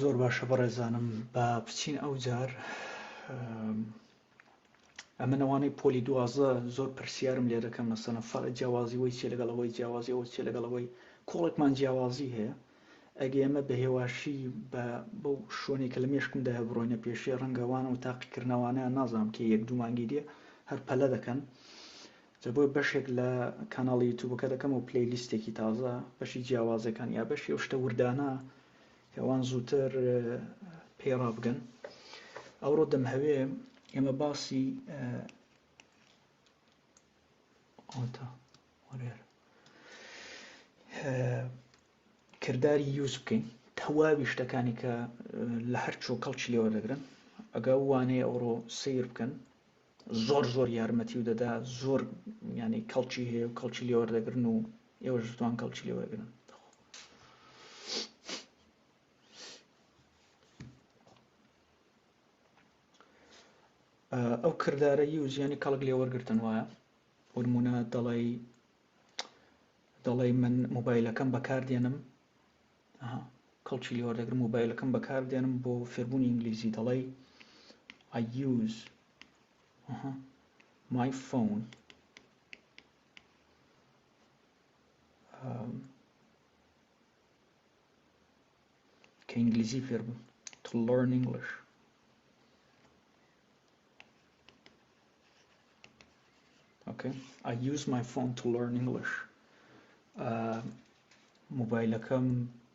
زۆر باشە بەڕێزانم بە بچین ئەو جار ئەمە نەوانەی پۆلی دوازە زۆر پرسیارم لێ دەکەم مەسەڵەن فەرق جیاوازی ئەوەی چێ لەگەڵەوەی جیاوازی ئەوە چێ لەگەڵەوەی کۆڵێکمان جیاوازی هەیە ئەگە ئێمە بە هێواشی بەو شوێنێک کە لە مێشکمدا هەبڕۆینە پێشێ ڕەنگەوانە و تاقیکردنەوانیان نازانم کە یەک دوو مانگی دێ هەر پەلە دەکەن جا بۆ بەشێک لە کاناڵی یوتیوبەکە دەکەم و پلەیلیستێکی تازە بەشی جیاوازەکان یا بەشی ئەو شتە وردانە کەوان زووتر پێڕا بگەن ئەوڕۆ دەم هەوێ ئێمە باسی کردداری یوز بکەین تەواوی شتەکانی کە لە هەر چۆ کەڵکی لێوە دەگرن ئەگە وانەیە ئەوڕۆ سیر بکەن زۆر زۆر یارمەتی و دەدا زۆر ینی کەڵکی هەیە و کەڵکی لێوە دەگرن و ئێوەش دەتوان کەڵکی لێوە دەگرن ئەو کردارە یوز ینی کەڵک لێوەرگرتن وایە وەرمونە دەڵێ من مۆبایلەکەم بەکاردێنم کەڵکی لێوەردەگرم مۆبایلەکەم بەکاردێنم بۆ فێربوونی ئینگلیزی دەڵێ I use my phone کە ئینگلیزی فێربوون to learn English okay I use my phone to learn English مۆبایلەکەم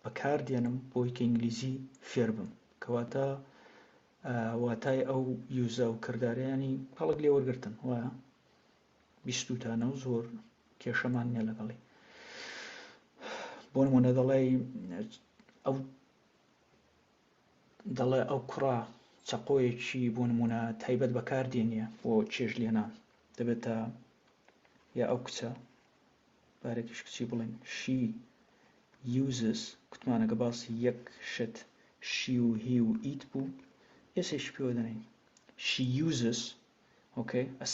بەکاردێنم بۆی کە ئینگلیزی فێر بم کەواتە واتای ئەو یوزە و کردارەیانی کەڵک لێوەرگرتن وایە بیستوتانە و زۆر کێشەمان نیە لەگەڵی بۆ نمونە دەڵێ ئەو کوڕا چەقۆیەکی بۆ نمونە تایبەت بەکاردێنیە بۆ چێژ لێنان دەبێتە یا ئەو کچە بارێکیش کچی بڵێن she uses کوتمانەکە باسی یەک شت she و he و it بوو ئێسێش پێوە دەنین she uses okay a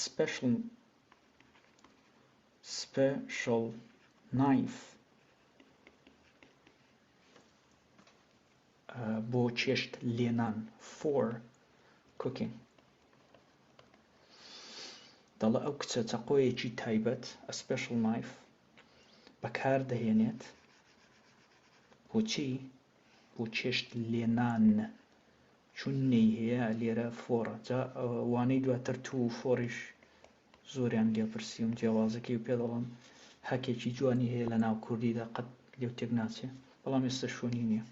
special knife بۆ چێشت لێنان for cooking دەڵێ ئەو کچە چەقۆیەکی تایبەت a special knife بەکاردەهێنێت بۆچی بۆ چێشت لێنان چون نەی هەیە لێرە فۆڕە جا وانەی دواتر تو و فۆڕیش زۆریان لێپرسیم جیاوازەکەی و پێ دەڵم هەکێکی جوانی هەیە لە ناو کوردیدا قەت لێو تێک ناچێ بەڵام ئێستا شوێنی نییە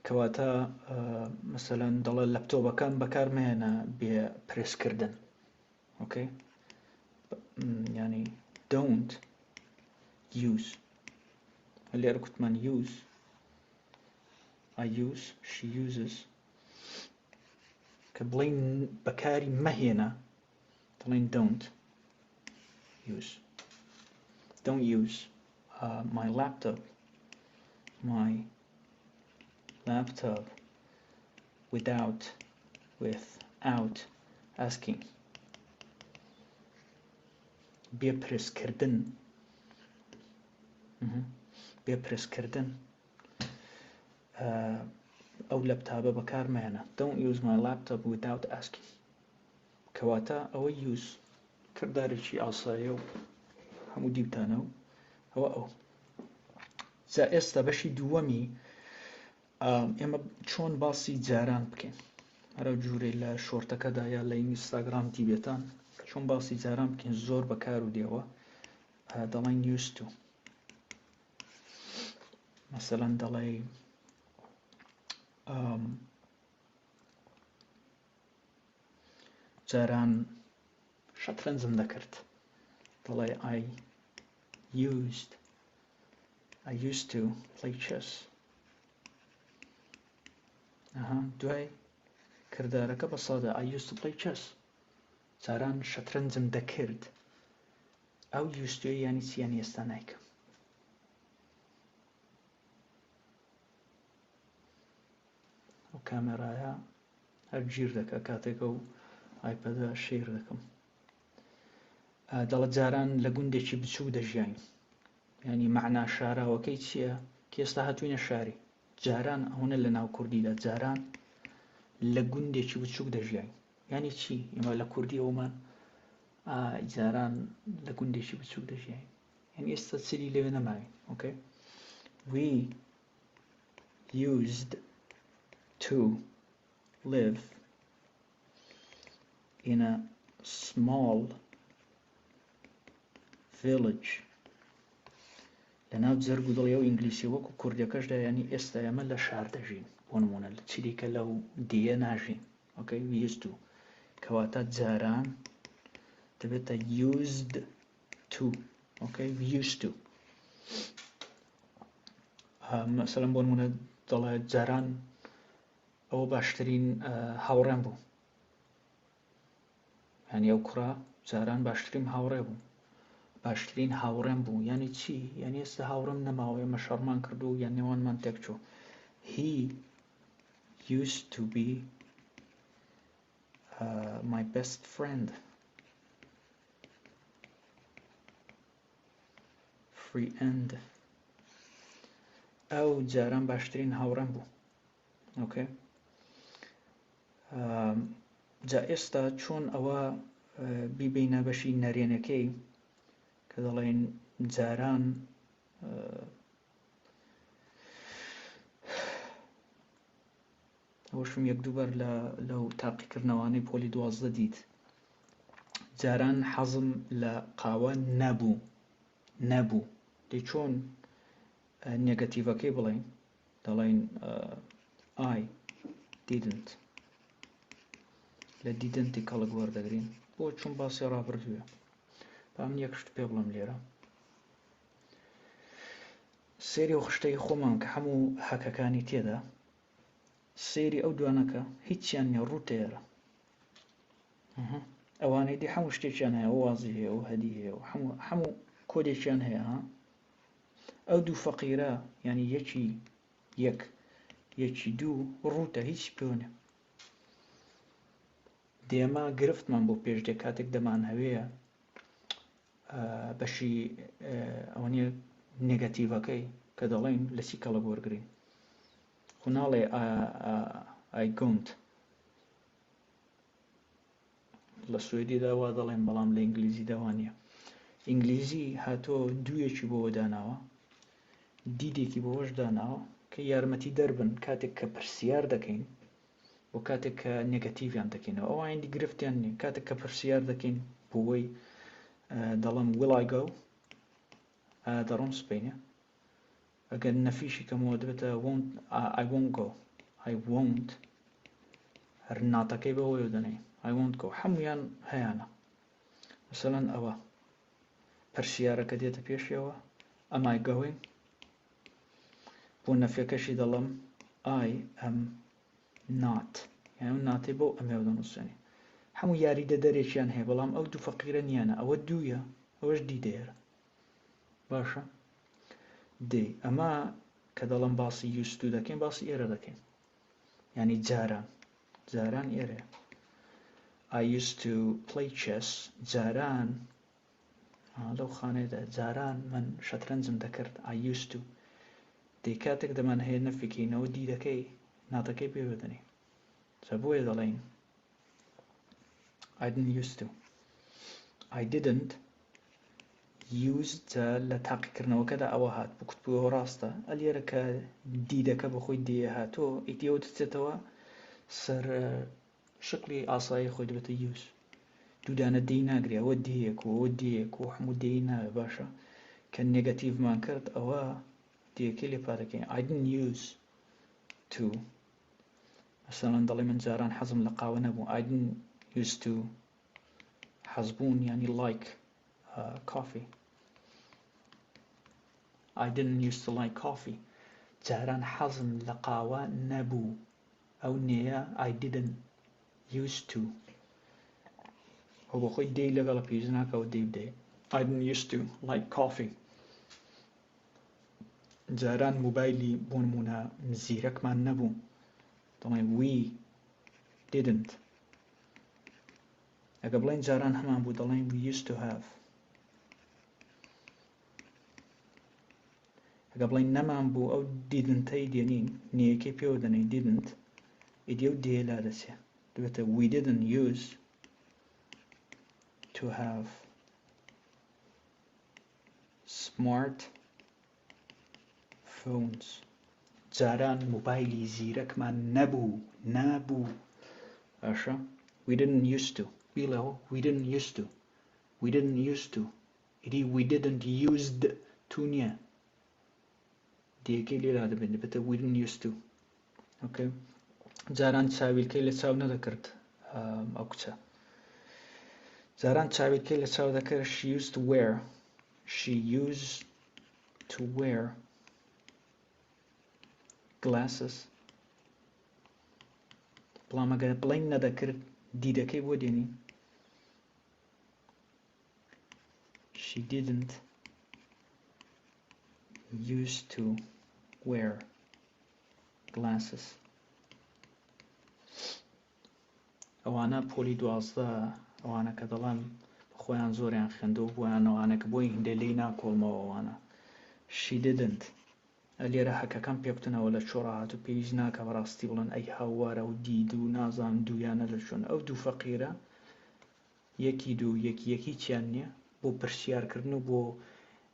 کەواتە مەسەلەن دەڵێ لەپتۆپەکان بەکارمێنە بێ پرسکردن okay ینی don't use لێرە کوتمان use I use she uses کە بڵین بەکاری مەهێنە دەڵێن don't use my laptop without asking بێپرسکردن ئەو لەپتاپە بەکارمێنە don't use my laptop without asking کەواتە ئەوە use کردارێکی ئاساییە و هەموو دیبتانە و ئەو جا ئێستا بەشی دووەمی ئێمە چۆن باسی جاران بکەین هەرە جوورەی لە شۆرتەکەدا یا لە ئینستاگرام تیبێتان چۆن باسی جاران بکەین زۆر بەکار و دێوە دەڵێن used to مەسەلەن دەڵێ جاران شەترەنجم دەکرد دەڵێ I used to play chess دوای کردارەکە بە سادە I used to play chess جاران شەترەنجم دەکرد ئەو used to یانی چیان ئێستا نایکەم ئەو کامێرایە هەر گیر دەکە کاتێکە و ئایپەدە شێر دەکەم دەڵێت جاران لە گوندێکی بچوو دەژیاین يعني معنى شاراوەکەی چییە کە ئێستا هاتووینە شاری جاران هەونە لە ناو کوردیدا جاران لە گوندێکی بچووک دەژیای یعنی چی ئێمە لە کوردی ئەومان جاران لە گوندێکی بچووک دەژیای یعنی ئێستا چری لەوێ نەماوین okay we used to live in a small village لەناو جەرگ و دڵی و ئینگلیسی وەکو کوردەکەشدا ینی ئێستا ئێمە لە شار دەژین بۆ نمونە لە چریکە لەو دیە ناژین okay we used to کەواتە جاران دەبێتە used to okay we used to مثلا بۆ نمونە دەڵێ جاران ئەوە باشترین هاوڕێم بوو ینی ئەو کوڕا جاران باشترین هاوڕێ بوو باشترین هاوڕێم بوو یعنی چی یعنی ئێستا هاوڕێم نەماوە ئێمە شەڕمان کردو یان نێوانمان تێکچوو he used to be my best friend free end ئەو جاران باشترین هاوڕێم بوو okay جا ئێستا چۆن ئەوە بیبینە بەشی نەرێنەکەی کە دەڵێن جاران ئەوەشم یەک دووبەر لەو تاقیکردنەوانەی پۆلی 12 دیت جاران حەزم لە قاوە نەبوو دەی چۆن نێگەتیڤەکەی بڵێن دەڵێن I didn't لە دیدنتی کەڵک وەردەگرین بۆ چون باسی ڕابردووە بام یەک شت پێ بڵم لێرە سێری و خشتەی خۆمان کە هەموو هەکەکانی تێدا سێری ئەو دوانەکە هیچیان نیە ڕوتێرە ئەوانەی دی هەموو شتێکیان هەیە ئەو وازی هەیە ئەو هەدی هەیە و هەموو کۆدێکیان هەیە ئەو دوو فەقیرە ینی یەکی دوو ڕوتە هیچ پێوە دێمە گرفتمان بۆ پێش دێ کاتێک دەمان هەوەیە بەشی ئەوەنیە نێگەتیڤەکەی کە دەڵێن لە چی کەڵک وەرگرین خو ناڵێ I don't لە سوێدیدا وا دەڵێن بەڵام لە ئینگلیزیدا وا نییە ئینگلیزی هاتۆ دوویەکی بۆوە داناوە دیدێکی بۆش داناوە کە یارمەتی دەربن کاتێک کە پرسیار دەکەین بۆ کاتێک کە نێگەتیڤیان دەکەینەوە ئەو ئایندی گرفتیان نیە کاتێک کە پرسیار دەکەین بۆی دەڵێم will I go دەڕۆم سپینە ئەگەر نەفیشی کەمەوە دەبێتە I won't go I won't هەر ناتەکەی بەوەی دەنێ I won't go هەمویان هەیانە مثلەن ئەوە پرسیارەکە دێتە پێشیەوە am I going بۆ نەفیەکەشی دەڵێم I am not یعنی ناتێ بۆ ئەمێ دەنووسێنێ هەموو یاریدە دەرێکیان هەیە بەڵام ئەو دوو فەقیرە نیانە ئەوە دوویە ئەوەش دیدەیەرە باشە دێ ئەمە کە دەڵم باسی used to دەکەین باسی ئێرە دەکەین ینی جاران ئێرە I used to play chess جاران لەو خانەیەدا جاران من شەترەنجم دەکرد I used to دێ کاتێک دەمان هەیە نەفیکەینەوە دیدەکەی ناتەکەی پێ بدەنێ جا بۆیە دەڵێن I didn't used to I didn't used لە تاقیکردنەوەکەدا ئەوە هات بکوتبووەوە ڕاستە ئەلێرە کە دیدەکە بەخۆی دێ هاتۆ ئیتیەوە دەچێتەوە سەر شکلی ئاسایی خۆی دەبێتە use دوودانە دێی ناگرێ ئەوە دێیەک و ئەوە دێیەک و هەموو دێی ناوێ باشە کە نێگەتیڤمان کرد ئەوە دێیەکەی لێ پادەکەین I didn't use to مثلا دەڵێ من جاران حەزم لە قاوە نەبوو I didn't used to حەزبوون ینی like coffee I didn't used to like coffee جاران حەزم لە قاوە نەبوو ئەو نێیە I didn't used to ئەو بۆ خۆی دێی لەگەڵە پێویست ناکەوە دێی بدەێ I didn't used to like coffee جاران موبایلی بۆ نمونە زیرەکمان نەبوو دەڵێن we didn't ئەگە بڵێن جاران هەمان بوو دەڵێن we used to have ئەگە بڵین نەمان بوو ئەو دیدنتەی دێنین نیەکەی پێوە دەنێ didn't ئیدی ئەو دێ لا دەچێ دەبێتە we didn't use to have smart phones جاران موبایلی زیرەکمان نەبوو باشە we didn't used to بیڵەوە we didn't used to ئیدی we didn't used to نییە دیەکەی لێرا دەبێتە we didn't used to okay. جاران چاویلکەی لە چاو نەدەکرد ئەو کچە جاران چاویلکەی لە چاو دەکرد she used to wear glasses بەڵام ئەگەر بڵین نەدەکرد دیدەکەی بۆ دێنی she didn't used to wear glasses ئەوانە پۆلی 12 ئەوانە کە دەڵێن خۆیان زۆریان خوێندەوە بۆیان ئەوانە کە بۆی هەندێک لێی ناکۆڵمەوە ئەوانە she didn't لێرە حەکەکەم پێ بتنەوە لە چۆڕە هات و پێویست ناکە بەڕاستی بڵێن ئەی هاوارە و دید و نازان دوویانە لە چۆن ئەو دوو فەقیرە یەکی چیان نییە بۆ پرسیارکردن و بۆ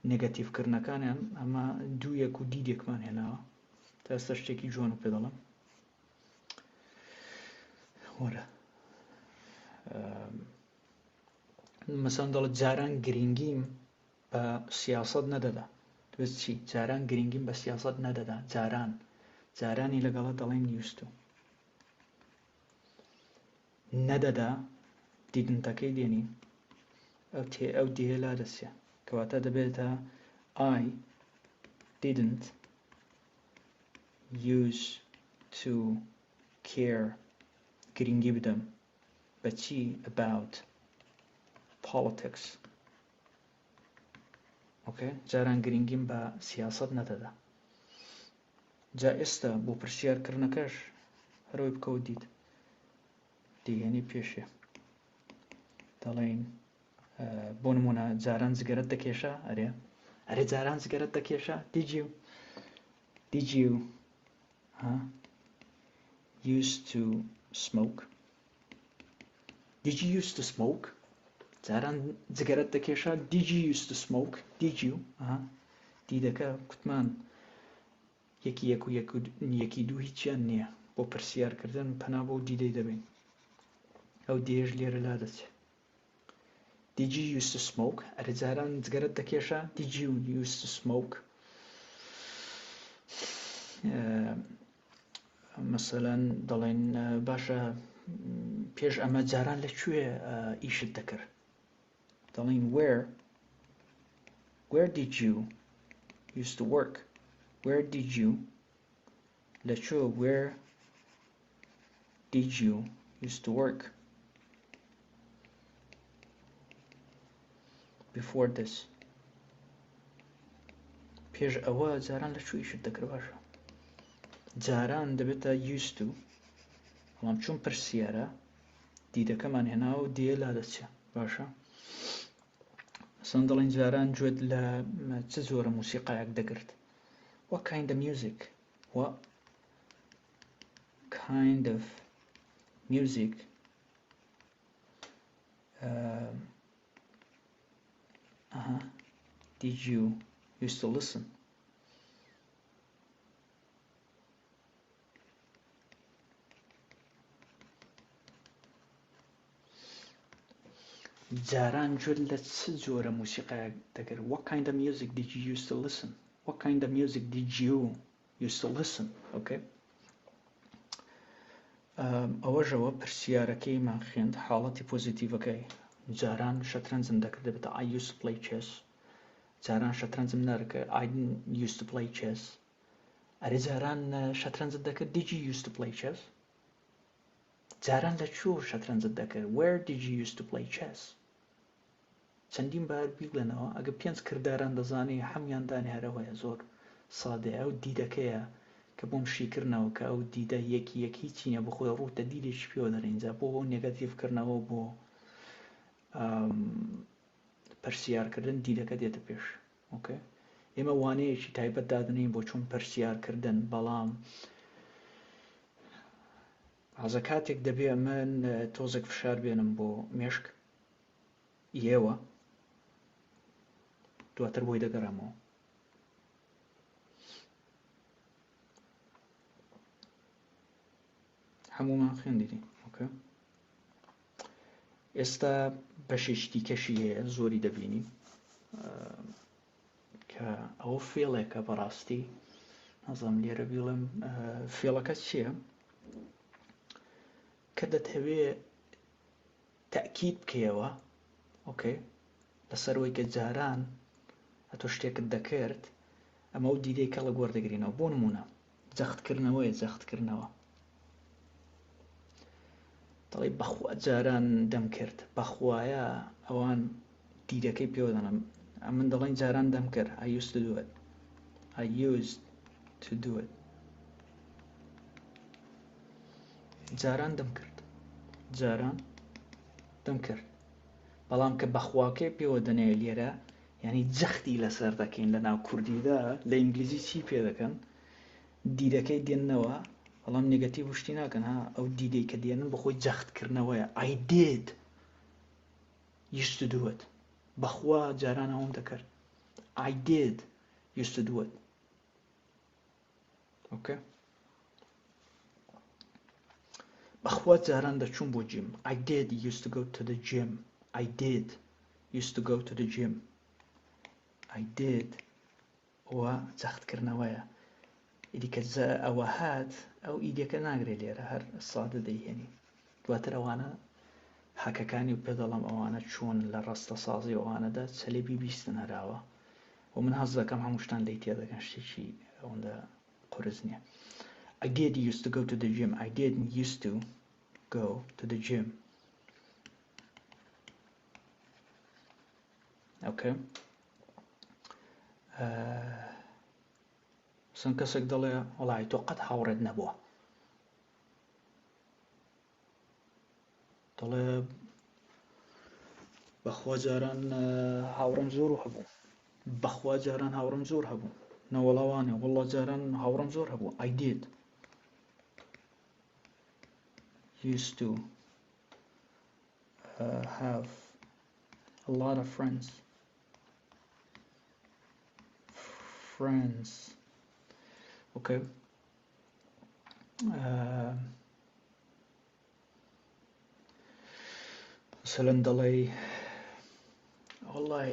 نێگەتیڤکردنەکانیان ئەمە دوویەک و دیدێکمان هێناوە تا ئێستا شتێکی جوان و پێ دەڵێم وەرە مەسەڵەن دەڵێت جاران گرنگیم بە سیاسەت نەدەدا دەبێت چی جاران گرنگیم بە سیاسەت نەدەدا جارانی لەگەڵە دەڵێن used to نەدەدا دیدنتەکەی دێنی ئەو دێ لا دەچێ کەواتە دەبێتە I didn't used to care گرنگی بدەم بە چی about politics okay. جاران گرنگیم بە سیاسەت نەدەدا جا ئێستا بۆ پرسیارکردنەکەش هەرەوەی بکەوت دیگەنی پێشێ دەڵێن بۆ نمونە جاران جگەرەت دەکێشە ئەرێ جاران جگەرەت دەکێشە did you used to smoke جاران جگەرەت دەکێشە did you used to smoke دیدەکە کوتمان یەکی دوو هیچیان نییە بۆ پرسیارکردن پەنا بۆ دیدەی دەبین ئەو دێژ لێرە لا دەچێت did you used to smoke ئەرێ جاران جگەرەت دەکێشە did you used to smoke مەسەلەن دەڵێن باشە پێش ئەمە جاران لەکوێ ئیشت دەکرد دەڵێن where did you used to work where did you لەکوێ where did you used to work before this پێش ئەوە جاران لەکوێ ئیشت دەکرد باشە جاران دەبێتە used to بەڵام چون پرسیارە دیدەکەمان هێناوە و دێ لا دەچێ باشە مەسەڵەن دەڵێن جاران گوێت لە چ جۆرە موسیقایەک دەگرت what kind of music did you used to listen جاران گوێت لە چ جۆرە موسیقایەک دەگرت what kind of music did you used to listen okay. ئەوەژەوە پرسیارەکەیمان خوێند حاڵەتی پۆزیتیڤەکەی جاران شەترەنجم دەکرد دەبێتە I used to play chess جاران شەترەنجم نەرکە I didn't used to play chess ئەرێ جاران شەترەنجت دەکرد did you used to play chess جاران لەکوێ شەترەنجت دەکرد where did you used to play chess چەندین بار بیڵێنەوە ئەگە 5 کرداران دەزانی هەمویان دانی هەرەوەیە زۆر سادەیە ئەو دیدەکەیە کە بۆم شیکردنەوە کە ئەو دیدە یەکی چینە بە خۆی ڕوتە دیدێکی پێوە دەڕێنجا بۆ نێگەتیڤکردنەوە بۆ پرسیارکردن دیدەکە دێتە پێش okay. ئێمە وانەیەکی تایبەت دادنین بۆ چۆن پرسیارکردن، بەڵام حەزە کاتێک دەبێ من تۆزێک فشار بێنم بۆ مێشک ئێوە دواتر بۆی دەگەڕامەوە. هەمومان خوێندیدین. ئۆکێ، ئێستا بەشێکی دیکەشی هەیە زۆری دەبینی کە ئەوە فێڵێکە بەڕاستی نازانم لێرە بیڵێم فێڵەکە چییە کە دەتەوێ تەئکید بکەیەوە. ئۆکێ، لەسەرەوەی کە جاران ئەتۆ شتێکت دەکرد ئەمە و دیدەی کەڵە گوەردەگرینەوە. بۆ نمونە جەختکردنەوەیە، جەختکردنەوە دەڵێ بەخوا جاران دەم کرد، بەخوایە ئەوان دیدەکەی پێوە دەنم. من دەڵێن جاران دەم کرد. I used to do it. I used to do it. جاران دەم کرد، جاران دەم کرد. بەڵام کە بەخواکەی پێوە دەنێ لێرە یعنی جەختی لەسەر دەکەین. لە ناو کوردیدا لە ئینگلیزی چی پێ دەکەن؟ دیدەکەی دێننەوە، بەڵام نێگەتیڤ وشتی ناکەن. ئەو دیدەی کە دێنن بەخۆی جەختکردنەوەیە. I did used to do it. بەخوا جاران ئەوەم دەکرد. I did used to do it. ئۆکێ، بەخوا جاران دەچووم بۆ جیم. I did used to go to the gym. I did used to go to the gym. I did ئەوە جەختکردنەوەیە. ئیدی کە ئەوە هات ئەو ئیدەکە ناگرێت لێرە، هەر سادە دەیهێنی. دواتر ئەوانە حەکەکانی و پێدەڵم ئەوانە چۆن لە ڕەستە سازی ئەوانەدا چەلێبی بیستن هەراوە و من هەز دەکەم هەموو شتان لێی تێدەگەن، شتێکی ئەوەندە قورس نییە. I did used to go to the gym. I didn't used to go to the gym. Okay. سن کەسێک دەڵێ وەڵای تۆ قەت هاوڕێت نەبووە، دەڵێ بەخوا جاران هاوڕێم زۆر هەبوو، بەخوا جاران هاوڕێم زۆر هەبوو. نەوەڵاوانێ وەڵڵا جاران هاوڕێم زۆر هەبوو. I did used to have a lot of friends. Okay. مثلا دەڵێ وەڵڵای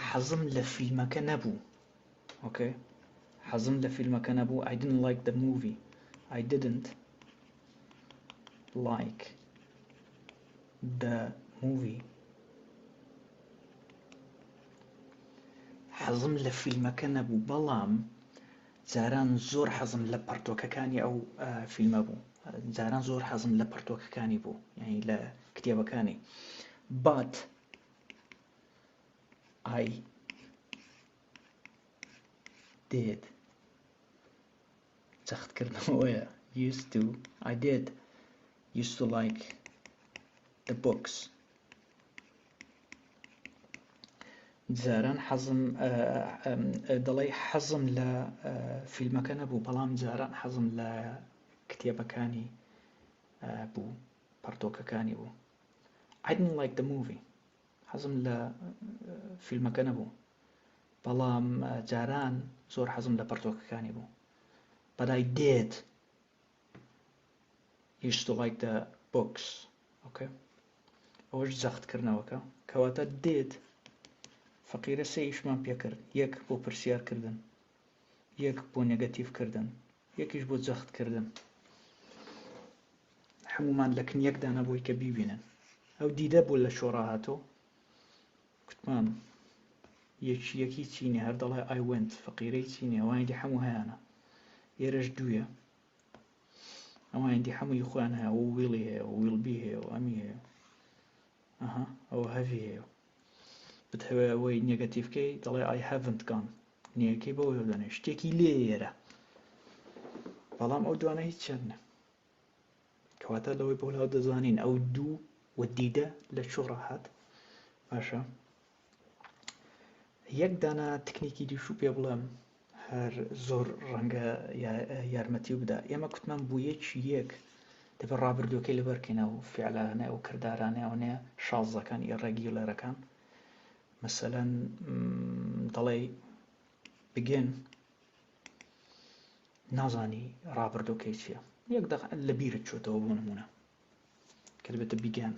حەزم لە فیلمەکە نەبوو. Okay. حەزم لە فیلمەکە نەبوو. I didn't like the movie. I didn't like the movie. حەزم لە فیلمەکە نەبوو، بەڵام جاران زۆر حەزم لە پەرتۆکەکانی ئەو فیلمە بوو. جاران زۆر حەزم لە پەرتۆکەکانی بوو، یعنی لە کتێبەکانی. But I did جەختکردنەوەیە. used to I did used to like the books. جاران حەزم دەڵێ حەزم لە فیلمەکە نەبوو، بەڵام جاران حەزم لە کتێبەکانی بوو، پەرتۆکەکانی بوو. I didn't like the movie. حەزم لە فیلمەکە نەبوو، بەڵام جاران زۆر حەزم لە پەرتۆکەکانی بوو. But I did used to like the books. Okay. ئەوەش جەختکردنەوەکە کەواتە did فەقیرە سێ ئیشمان پێکرد. یەک بۆ پرسیارکردن، یەک بۆ نێگەتیڤکردن، یەکیش بۆ جەختکردن. هەمومان لە کنیەکدا نەبووی کە بیبینن. ئەو دیدە بوو لە شۆڕا هاتۆ کوتمان یەکی چینێ هەر دەڵێ I went فەقیرەی چینێ ئەوانی دی هەموو هەیەنە. ئێرەش دوویە، ئەوانی دی هەمووی خۆیان هەیە. ئەو ویڵی هەیە، ئەو ویڵبی هەیە، ئەو ئەمی هەیە، ئەوە هەڤی هەیە. بتهوێ ئەوەی نێگەتیڤکەی دەڵێ I haven't gone. نیەکەی بەوە دەنێ شتێکی لێرە، بەڵام ئەو دوانە هیچ چێنە. کەواتە لەوەی بۆ لاو دەزانین ئەو دوو و دیدە لە چۆ ڕاهات. باشە، یەک دانە تکنیکی دیش و پێ بڵێم هەر زۆر ڕەنگە یارمەتی بدا. ئێمە کوتمان بوویەکی یەک دەبێت ڕابردووەکەی لەبەرکەینە و فعلانە و کردارانەیەوەنەیە شازەکانی ڕێگیولەرەکان. مەسەلەن دەڵێ بگێن نازانی ڕابردووەکەی چییە، یەک لە بیرت چۆتەوە بۆ نمونە کە دەبێتە بیگەن،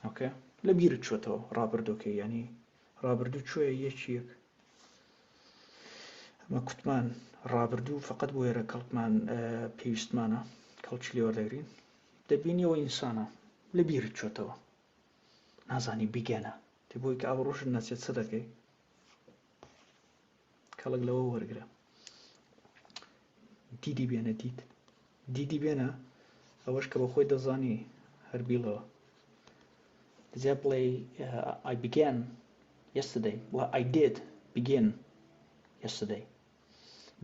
ئۆکێ، لە بیرت چۆتەوە ڕابردووەکەی، ینی ڕابردوو چۆیە یەکیەک. ئەمە کوتمان ڕابردوو فقط بۆ ئێرە کەڵکمان پێویستمانە کەڵکی لێوەردەگرین، دەبینیەوە ئینسانە لە بیرت چۆتەوە نازانی بیگەنە، تێ بۆی کە ئاوڕۆژت نەچێت چ دەکەی کەڵک لەوە وەرگرە. دیدی بێنە دیدی بێنە ئەوەش کە بە خۆی دەزانی هەر بیڵەوە. دەجا بڵێ I began yesterday و I did begin yesterday.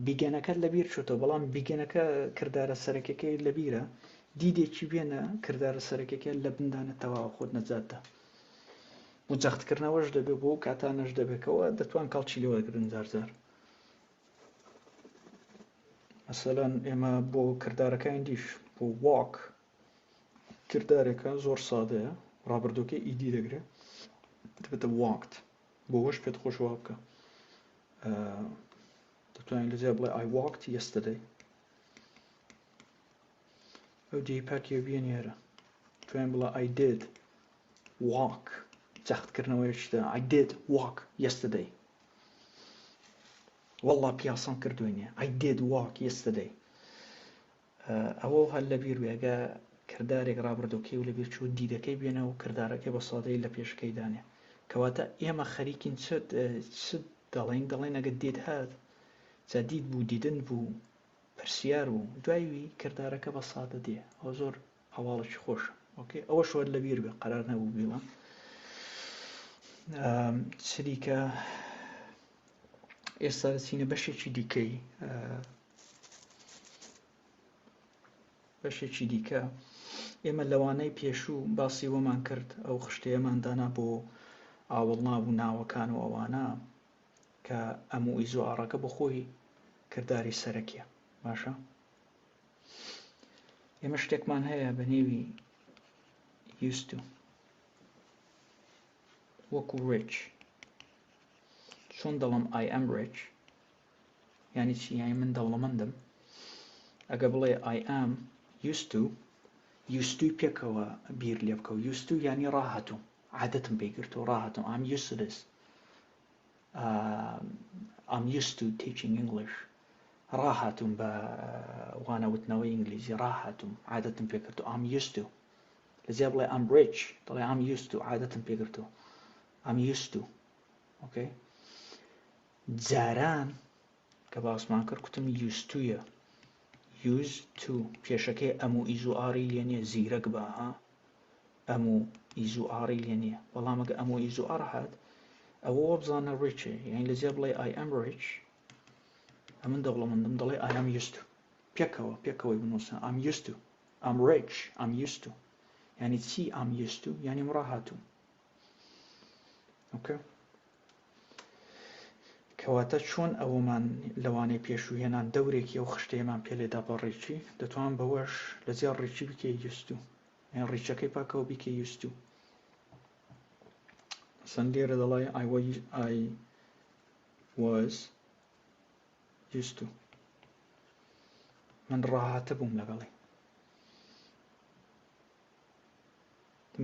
بیگەنەکەت لە بیر چۆتەوە، بەڵام بیگەنەکە کردارە سەرەکیەکەی لە بیرە، دیدێکی بێنە کردارە سەرەکیەکە لە بندانێتەوە خۆت نەجاتدا. بۆ جەختکردنەوەش دەبێت بۆ کاتانەش دەبێتەوە دەتوان کاڵچی لێوەرگرن جارجار. مەسەلەن ئێمە بۆ کردارەکانی دیش بۆ walk کردارێکە زۆر سادەیە، ڕابردووەکەی ئیدی دەگرێت دەبێتە walked، بۆ وەش پێت خۆشەوە بکە. دەتوانین لەجێ بڵێ I walked yesterday. ئەو دی پاکیە بێنێرە توانین بڵێ I did walk، جەختکردنەوەیشتە I did walk yesterday. والله پیاسان کردوینە I did walk yesterday. ئەوە هەر لە بیر بێگە کردارێک ڕابردووەکەی و لە بیر چوو دیدەکەی بێنە و کردارەکەی بە سادەی لە پێشەکەی دانێ. کەواتە ئێمە خەریکین چ دەڵێن ئەگە دید هات جا دید بوو دیدن بوو پرسیار بوو دوایوی کردارەکە بە سادە دێ، ئەو زۆر هەواڵێکی خۆشە. ئۆکێ، ئەوە شوەر لە بیر بێ قەرار نەبوو بیڵم. چریکە ئێستا دەچینە بەشێکی دیکەی، بەشێکی دیکە. ئێمە لەوانەی پێشوو باسی وەمان کرد ئەو خشتەیەمان دانا بۆ ئاوەڵنابوو ناوەکان و ئەوانە کە ئەموو ئیزوارەکە بە خۆی کردداری سەرەکیە، باشە. ئێمە شتێکمان هەیە بە نێوی used to، وەکو rich. چۆن دەڵم I am rich یعنی چی؟ یعنی من دەوڵەمەندم. ئەگە بڵێ I am used to، used to پێکەوە بیر لێ بکە و used to یعنی ڕاهەتوم، عادەتم پێگرتەوە، ڕاهەتم. I'm used to this. I'm used to teaching English. ڕاهەتوم بە وانەوتنەوەی ئینگلیزی، ڕاهەتوم، عادەتم پێکردەوە. I'm used to. لەجێ بڵێ I'm rich دەڵێ I'm used to، عادەتم پێگرتەوە. I'm used to. okay. جاران کە باسمان کرد کوتم used to یە، used to پێشەکەی ئەموو ئیزوئاری لێ نییە، زیرەک بە ئەموو ئیزوئاری لێ نییە، بەڵام ئەگە ئەموو ئیزوئار هات ئەوە بزانە ریچێ، یعنی لەجێ بڵێ I am rich ئەمن دەوڵەمەندم دەڵێ I am used to، پێکەوەی بنووسە I'm used to، I'm rich، I'm used to. یعنی چی I'm used to؟ یعنی ڕاهاتوم. اوكي. کەواتە چۆن ئەوەمان لەوانەی پێشوو هێنان دەورێکی ئەو خشتەیەمان پێ لێدا بە ڕێکی، دەتوان بەوەش لەجێ ڕێکی بکەی used to، یان ڕێچەکەی پاکەوە بیکەی used to. مەسەڵەن لێرە دەڵێ I was used to، من ڕاهاتە بووم لەگەڵی،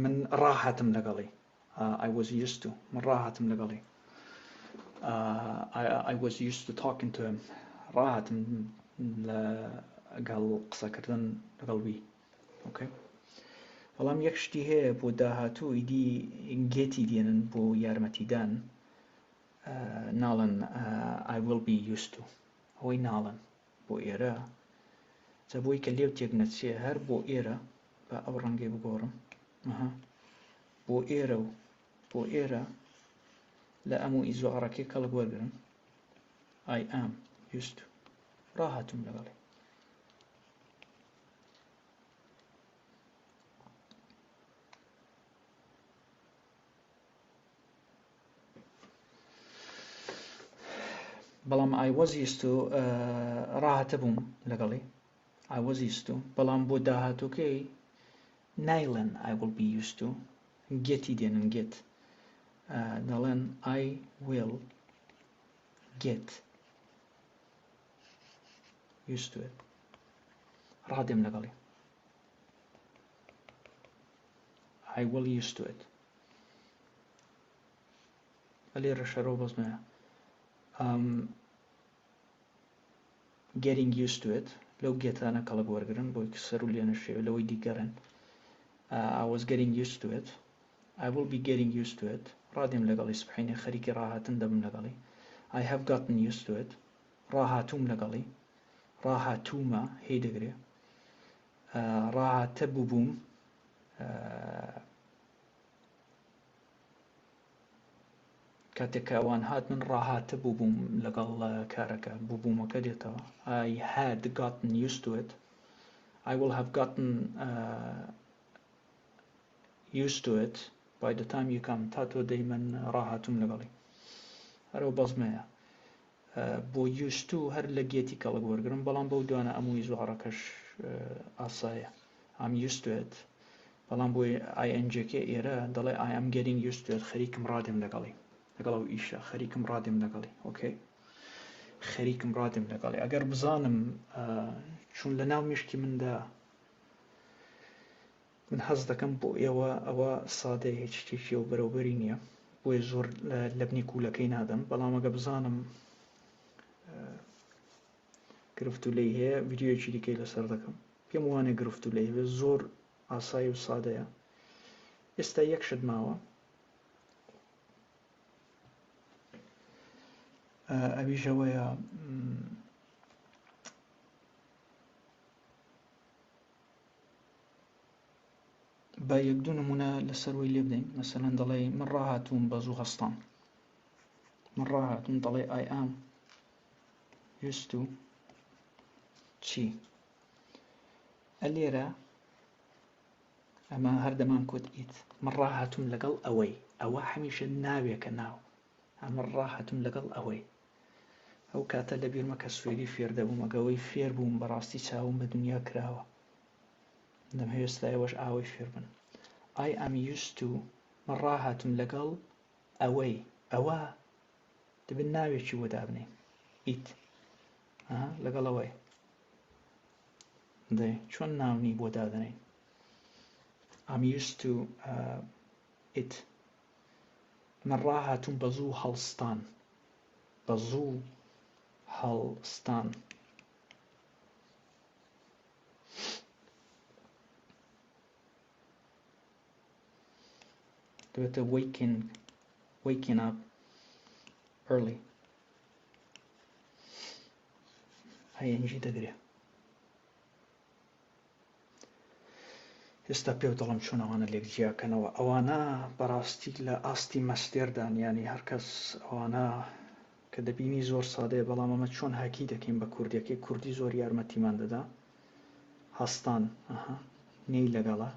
من ڕاهاتم لەگەڵی. I was used to، من ڕاهاتم لەگەڵی. I was used to talking to him، ڕاهاتم لەگەڵ قسەکردن لەگەڵ وی. اوكي. بەڵام یەک شتی هەیە بۆ داهاتوو ئیدی گێتی دێنن بۆ یارمەتیدان، ناڵن I will be used to، ئەوەی ناڵن بۆ ئێرە جا بۆی کە لێو تێک نەچێ هەر بۆ ئێرە بە ئەو ڕەنگەی بگۆڕم بۆ ئێرە و بۆ ئێرە لە ئەموو ئیزوارەکەی کەڵک وەرگرن I am used to، ڕاهاتوم لەگەڵی. بەڵام I was used to ڕاهەتە بووم لەگەڵی I was used to بەڵام بۆ داهاتووکەی نایڵێن I will be used to گێتی دێنن get دەڵێن I will get used to it ڕادێم لەگەڵی I will used to it لێرە شەرۆ بەزمەیە getting used to it لەو گێتانە کەڵک وەرگرن بۆی سەر و لێنە شێوە لەوەی دیگەرن I was getting used to it I will be getting used to it ڕادێم لەگەڵی سبحینێ خەریکی ڕاهاتن دەبم لەگەڵی I have gotten used to it ڕاهاتووم لەگەڵی ڕاهاتوومە هەی دەگرێ ڕاهاتە بووبووم کاتێک ئەوان هات من ڕاهاتە بووبووم لەگەڵ کارەکە بووبوومەکە دێتەوە I had gotten used to it I will have gotten used to it by the time you come تا تۆ دەی من ڕاهاتووم لەگەڵی هەرەوە بەزمەیە بۆ used to هەر لە گێتی کەڵک وەرگرم بەڵام بەو دوانە ئەمووی زوارەکەش ئاسایە I'm used to it بەڵام بۆی ING-کە ئێرە دەڵێ I am getting used to it خەریکم ڕادێم لەگەڵی لەگەڵ ئەو ئیشە خەریکم ڕادێم لەگەڵی ئۆکەی خەریکم ڕادێم لەگەڵی ئەگەر بزانم چون لە ناو مشکی مندا من حەز دەکەم بۆ ئێوە ئەوە سادەی هیچ شتێکی و بەرەوبەری نییە بۆیە زۆر لە بنی کوولەکەی نادەم بەڵام ئەگە بزانم گرفت و لێی هەیە ڤیدیۆیەکی دیکەی لەسەر دەکەم پێم وانێ گرفت و لێی هەیە زۆر ئاسایی و سادەیە ئێستا یەک شت ماوە ئەویش ئەوەیە با یەک دوو نمونە لەسەروەی لێ بدەین مەسەلەن دەڵێ من ڕاهاتووم بە زوو هەستان من ڕاهاتووم دەڵێ I am used to چی ئەلێرە ئەمە هەردەمان کۆت ئیت من ڕاهاتووم لەگەڵ ئەوەی ئەوە هەمیشە ناوێکە ناو من ڕاهاتووم لەگەڵ ئەوەی ئەو کاتە لە بیرمە کە سوێدی فێر دەبووم ئەگەوەی فێر بووم بەڕاستی چاوم بە دنیا کراوە دەمهێستا ئێوەش ئاوەی فێر بن I am used to من ڕاهاتووم لەگەڵ ئەوەی ئەوە دەبێت ناوێکی بۆ دابنێ ئیت لەگەڵ ئەوەی دەی چۆن ناونی بۆ دادنین I'm used to it من ڕاهاتووم بە زوو هەڵستان بە زوو هەڵستان دەبێتە waking up early ING دەگرێ ئێستا پێ دەڵم چۆن ئەوانە لێک جیاکەنەوە ئەوانە بەڕاستی لە ئاستی مەستێردان ینی هەرکەس ئەوانە کە دەبینی زۆر سادەیە بەڵام ئەمە چۆن هاکی دەکەین بە کوردیەکەی کوردی زۆر یارمەتیمان دەدا هەستان نەی لەگەڵە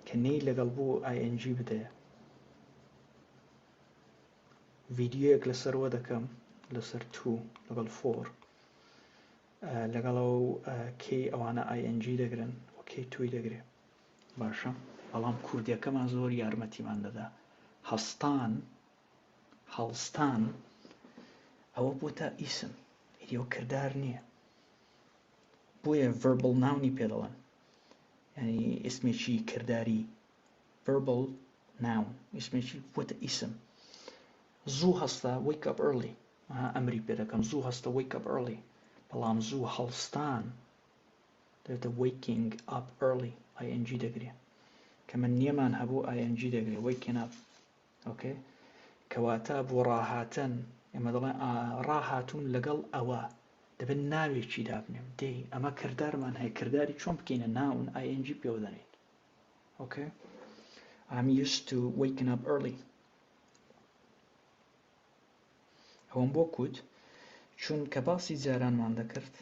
کە نەی لەگەڵ بوو ING بدەیە ڤیدیۆیەک لەسەرەوە دەکەم لەسەر 2 لەگەڵ 4 لەگەڵ ئەو کەی ئەوانە ING دەگرن و کەی توی دەگرێ باشە بەڵام کوردیەکەمان زۆر یارمەتیمان دەدا هەستان هەڵستان ئەوە بۆتە ئیسم ئەو کردار نییە بۆیە verbal noun پێ دەڵێن ینی ئیسمێکی کردداری verbal noun ئیسمێکی بۆتە ئیسم زوو هەستە wake up early ئەمری پێ دەکەم زوو هەستە wake up early بەڵام زوو هەڵستان دەبێتە waking up early ING دەگرێ کە من نیەمان هەبوو ING دەگرێ waking up ئۆکەی کەواتە بۆ ڕاهاتن ئێمە دەڵێن ڕاهاتوون لەگەڵ ئەوە دەبێت ناوێکی دابنێم دەی ئەمە کردارمان هەیە کردداری چۆن بکەینە ناون ING پێ دەنێت ئۆکەی I'm used to waking up early ئەوەم بۆ کوت چون کە باسی جارانمان دەکرد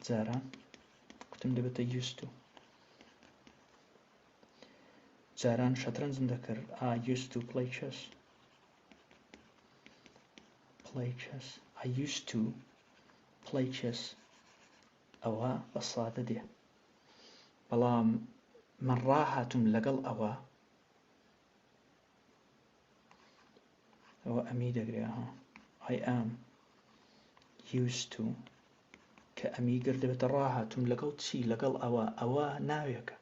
جاران کوتم دەبێتە used to جاران شەترەنجم دەکرد I used to play chess play chess. I used to play chess. ئەوە بە سادە دێ بەڵام من ڕاهاتوم لەگەڵ ئەوە ئەمی دەگرێ ها I am used to کە ئەمی گر دەبێتە ڕاهاتوم لەگەڵ چی لەگەڵ ئەوە ناوێکە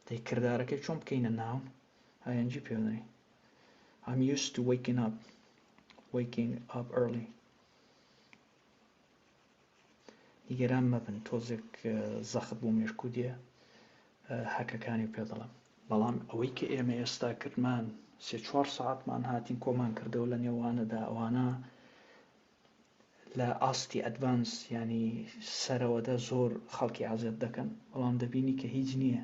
دەی کردارەکەی چۆن بکەینە ناون ing پێ بدەین I'm used to waking up early نیگەران مەبن تۆزێک زەخت بۆ مێشکو دێ هەکەکانی پێ دەڵم بەڵام ئەوەی کە ئێمە ئێستا کردمان 3-4 ساعتمان هاتین کۆمان کردەوە لە نێوانەدا ئەوانە لە ئاستی ئەدڤانس ینی سەرەوەدا زۆر خەڵکی حەزێت دەکەن بەڵام دەبینی کە هیچ نییە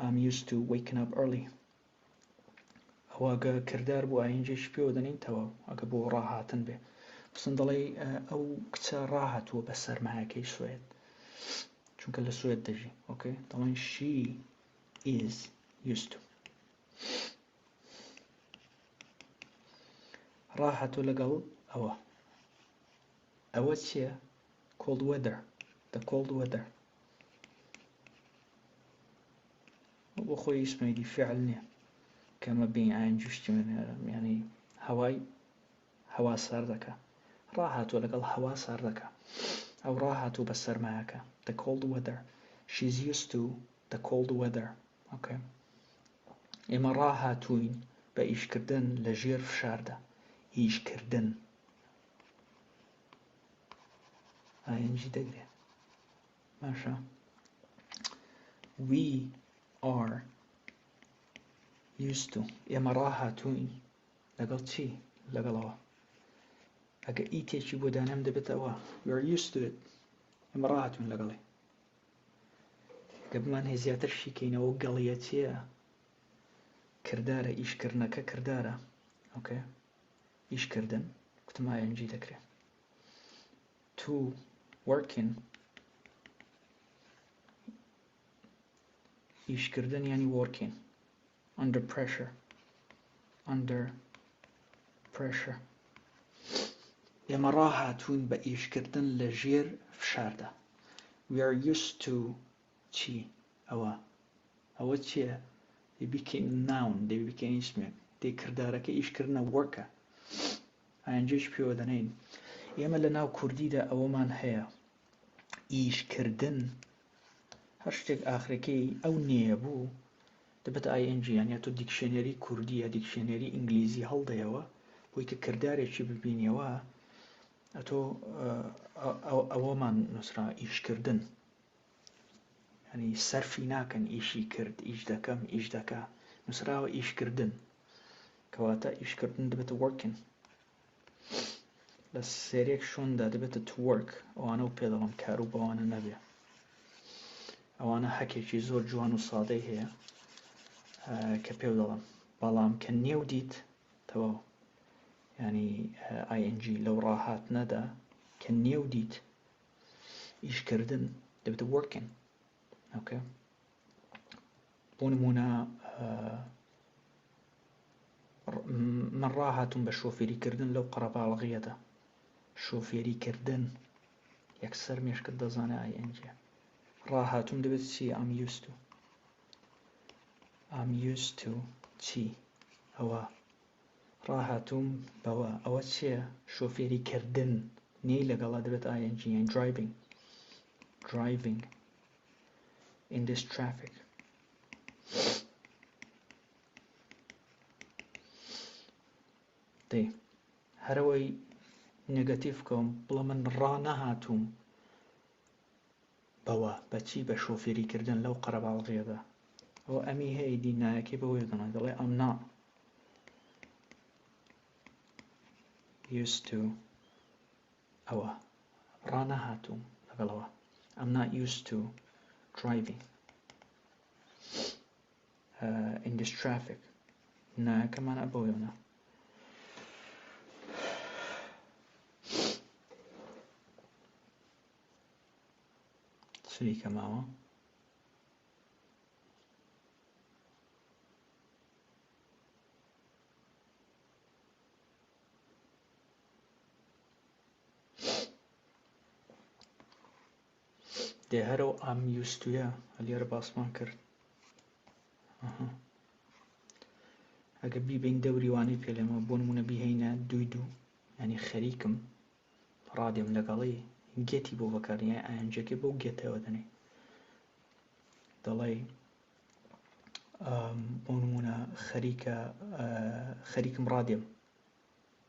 I'm used to waking up early ئەوەگە کردار بۆ ئاینجێش پێوە دەنینتەوە ئەگە بۆ ڕاهاتن بێ بسن دەڵێ ئەو کچە ڕاهاتووە بە سەرمایەکەی سوێد چونکە لە سوێد دەژی ئۆکەی دەڵێن she is used to ڕاهاتوو لەگەڵ ئەوە چییە cold weather the cold weather بۆ خۆی اسمێدی فعل نییە کەمە بین ئاینجشتی من ینی هەوا ساردەکە ڕاهاتوو لەگەڵ هەوا ساردەکە ئەو ڕاهاتوو بە سەرمایەکە the cold weather she's used to the cold weather okay ئێمە ڕاهاتووین بە ئیشکردن لە ژێر فشاردا ئیشکردن ing دەگرێ باشە we are used to ئێمە ڕاهاتووین لەگەڵ چی لەگەڵەوە ئەگە ئیتێکی بۆ دانام دەبێت ئەوە we are used to it ئێمە ڕاهاتووین لەگەڵی گە بمان هەیە زیاتر شیکەینەوە گەڵیە چییە کردارە ئیشکردنەکە کردارە ئۆکێ ئیشکردن کوتم ing دەکرێت to working ئیشکردن ینی working under pressure ئێمە ڕاهاتووین بە ئیشکردن لە ژێر فشاردا we are used to چی ئەوە چییە دەبیکەین noun دەبیکەین اسمێک دەی کردارەکە ئیشکردنە workە ئاینجش پێوە دەنین ئێمە لە ناو کوردیدا ئەوەمان هەیە ئیشکردن هەر شتێک ئاخرەکەی ئەو نێە بوو دەبێت ing یانە تۆ دیکشنەری کوردی یا دیکشنەری ئینگلیزی هەڵدەیەوە بۆی کە کردارێکی ببینیەوە ئەتۆ ئەوەمان نووسرا ئیشکردن ینی سەرفی ناکەن ئیشی کرد ئیش دەکەم ئیش دەکا نووسراوە ئیشکردن کەواتە ئیشکردن دەبێتە working لە سێرێک شۆندا دەبێتە to work ئەوانە و پێدەڵم کار و بەوانە نەبێ ئەوانە هەکێکی زۆر جوان و سادەی هەیە کە پێو دەڵم بەڵام کە نێو دیت تەواو ینی ing لەو ڕاهاتنەدا کە نێو دیت ئیشکردن دەبێتە working okay بۆ نمونە من ڕاهاتوم بە شۆفێریکردن لەو قەرەباڵغیەدا شۆفێریکردن یەکسەر مێشکت دەزانە ing ڕاهاتوم دەبێت چی I'm used to چی ئەوە ڕاهاتوم بەوە ئەوە چییە شۆفێریکردن نێی لەگەڵا دەبێت ing یان driving in this traffic دەی هەرەوەی نێگەتیڤ بکەم بڵە من ڕانەهاتووم بەوە بەچی بە شۆفێریکردن لەو قەرەباڵغیەدا ئەوە ئەمی هەیە دینایەکەی بەوەی دەڵێ دەڵێ I'm not used to ئەوە ڕانەهاتووم لەگەڵەوە I'm not used to driving in this traffic نایەکەمانە بەوەیەوە سری کەماوە دێ هەرەو ئام یوستویە لێرە باسمان کرد ئەگە بیبین دەوری وانەی پێلێمە بۆ نمونە بیهێنە دوو ینی خەریکم ڕادێم لەگەڵی گێتی بۆ بەکارنیە ئاینجەکە بۆ گێتەوە دەنێ دەڵێ بۆ نمونە خەریکم ڕادێم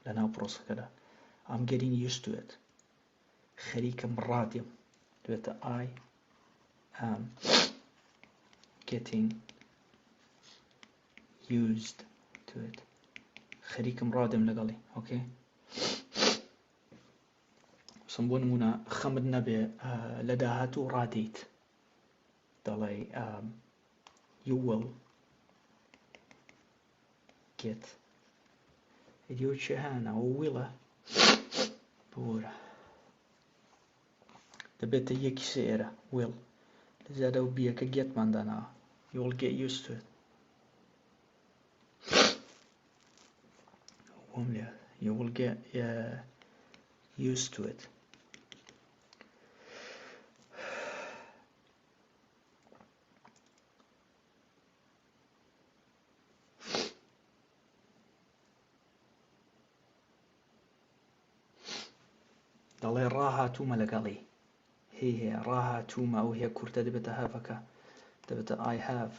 لە ناو پرۆسەکەدا I'm getting used to it خەریکم ڕادێم دوێتە I am getting used to it خەریکم ڕادێم لەگەڵی اوكي سم بۆ نمونە خەمت نەبێ لە داهاتوو ڕادەیت دەڵێ you will get ئیدیۆ چێ هانەوە ویڵە بۆرە دەبێتە یەکی سێرە will لەزیادە و بیەکە گێتماندانەوە you will get used to it you will get used to it دەڵێ ڕاهاتوومە لەگەڵی هەیە ڕاهاتوومە ئەو هەیە کورتە دەبێتە هەڤەکە دەبێتە I have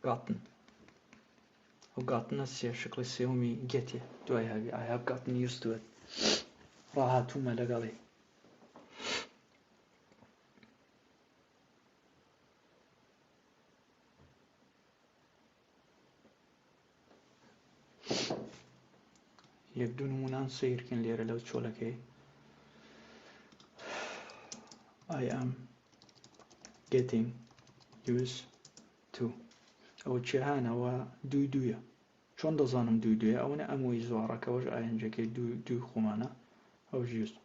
gotten ئەو گاتنە سێ شکڵی سێومی گێتێ دوای هەوی I have gotten used to it ڕاهاتوومە لەگەڵی یەک دوو نمونان سیرکن لێرە لەو چۆلەکەی I am getting used to ئەو چێ هانەوە دوویە چۆن دەزانم دوویە ئەوەنە ئەمووی زوارەکەەوەش ئاینجەکەی دوو خۆمانە ئەوش used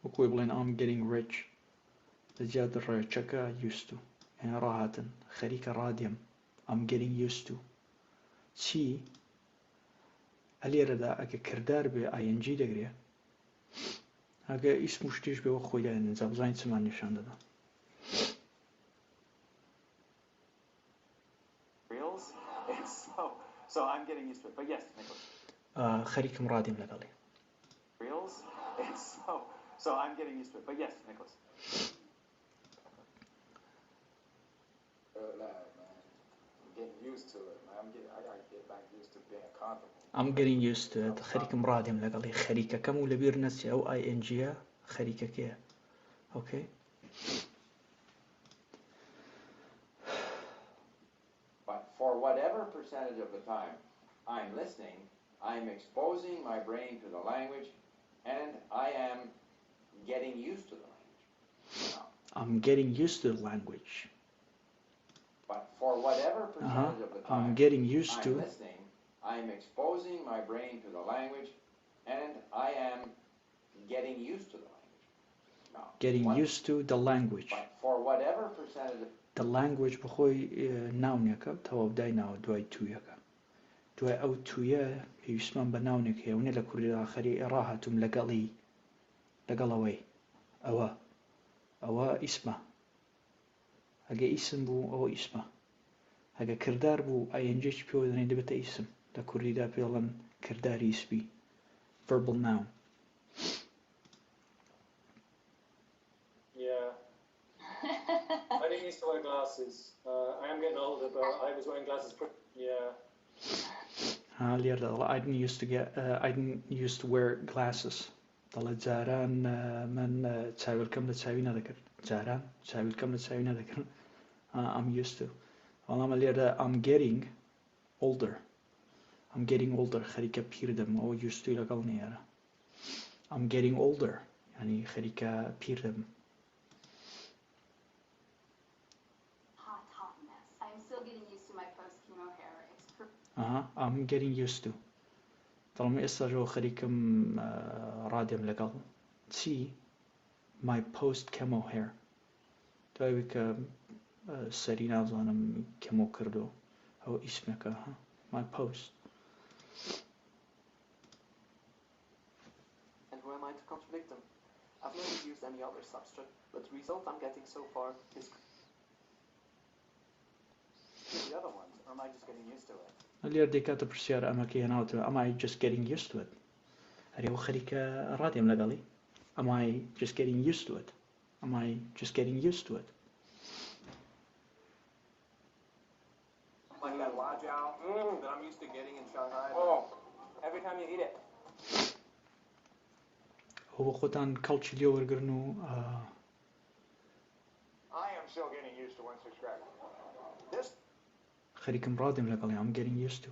وەکوی بڵێن I'm getting rich لەجیات ڕێچەکە used to یعنی ڕاهاتن خەریکە ڕادێم I'm getting used to چی ئەلێرەدا ئەگە کردار بێ ING دەگرێ ئەگە ئیسم و شتێش بێ وە خۆی لایەنجا بزانین چمان نیشان دەدا So I'm getting used to it, but yes, Nicholas. خەریکم ڕادێم لەگەڵی Reels? So I'm getting used to it, but yes, Nicholas. I'm getting used to it, man. I gotta get back used to being comfortable. I'm getting used to it خەریکم ڕادێم لەگەڵی خەریکەکەم و لەبیر نەچێ ئەو INGە خەریکەکەیە اوكي But for whatever percentage of the time I'm listening, I'm exposing my brain to the language, and I am getting used to the language. Now, I'm getting used to the language but for whatever percentage of the time I'm getting used to I'm listening, I'm exposing my brain to the language, and I am getting used to the language. Now, getting used to the language but for whatever percentage of the language بخۆی ناونێکە تەواودای ناوە دوای تویەکە دوای ئەو تویە پێویستمان بە ناونێک هێونێ لە کوردی ئاخەری ڕاهاتوم لەگەڵەوەی ئەوە ئیسمە ئەگە ئیسم بوو ئەوە ئیسمە ئەگە کردار بوو ئاینجێکی پێوە دەنێ دەبێتە ئیسم لە کوردیدا پێڵەن کرداری ئیسمی verbal noun Yeah. I didn't used to wear glasses. I am getting older, but I was wearing glasses. Yeah. لێرە دەڵێ I didn't used to wear glasses دەڵێ جاران من چاویلکەم لە چاوی نەدەکرد جاران چاویلکەم لە چاوی نەدەکرد I'm used to بەڵام لێرە I'm getting older خەریکە پیر دەم ئەوە used to لەگەڵ نیارە I'm getting older ینی خەریکە پیر دەم I'm getting used to دەڵێ ئێستا ژەوە خەریکم ڕادێم لەگەڵ چی my post camo hair دوای کە سەری نازانم کەمۆ کردو ئەو ئیسمەکە my post And who am I to contradict them? I've never used any other substrate, but the result I'm getting so far is the other ones, or am I just getting used to it? اللي ديكات برسيار أما كي هنا am I just getting used to it هري هو خريكة راديم لقالي am I just getting used to it am I just getting used to it Like that Lajiao that I'm used to getting in Shanghai. Oh, every time you eat it. هو خوتان كالتشي ليو ورقرنو I am still getting used to 1/6 This خريكم راديم لقالي I'm getting used to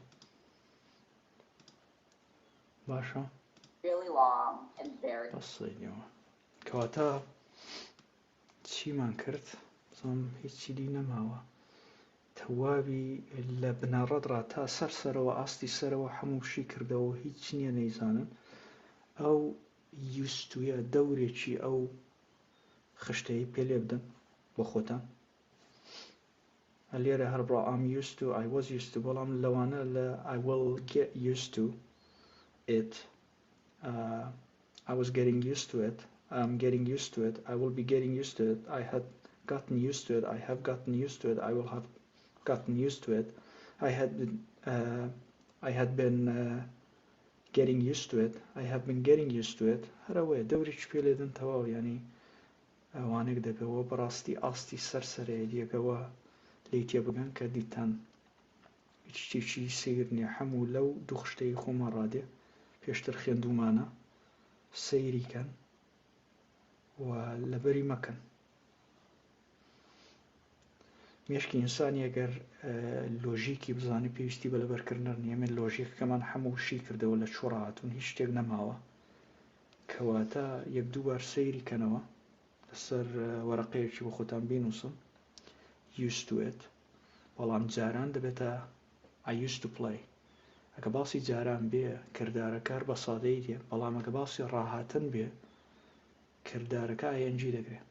باشا really long and very بصيديو كواتا چی مان کرد زم هیچی دی نماوە تەواوی لە بنەڕەتڕا تا سەرسەرەوە ئاستی سەرەوە هەمووشی کردەوە هیچ نییە نەیزانن ئەو یوستویە دەورێکی ئەو خشتەی پێ لێ بدەن بۆ خۆتان لێرە هەر بڕا I'm used to I was used to بەڵام لەوانە لە I will get used to it I was getting used to it I'm getting used to it I will be getting used to it I had gotten used to it I have gotten used to it I will have gotten used to it I had been getting used to it I have been getting used to it هەروەیە دەورێکی پێ لێدن تەواو ینی ئەوانێک دەبێەوە بەڕاستی ئاستی سەرسەرەیە دیەکەوە لی تێ بگەن کە دیتان هیچ شتێکی سیر نییە هەموو لەو دوو خشتەی خۆمان ڕادێ پێشتر خوێندومانە سەیریکەن و لەبەری مەکەن مێشکی ئینسانی ئەگەر لۆژیکی بزانێ پێویستی بە لەبەرکردنەر نییە من لۆژیکەکەمان هەموو شی کردەوە لە چۆڕ هاتوون هیچ شتێک نەماوە کەواتە یەک دوو بار سەیری کەنەوە لەسەر وەرەقەیەکی بۆ خۆتان بینووسن used to it بەڵام جاران دەبێتە I used to play ئەگە باسی جاران بێ کردارەکە هەر بە سادەی دێ بەڵام ئەگە باسی ڕاهاتن بێ کردارەکە ING دەگرێت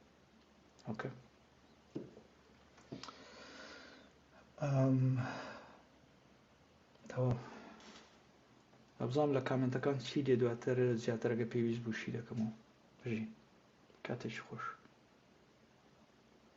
ئۆکێ تەواو ئەبزانم لە کامنتەکان چی دێ دواتر زیاتر ئەگە پێویست بوو شی دەکەمەوە بژین کاتێکی خۆش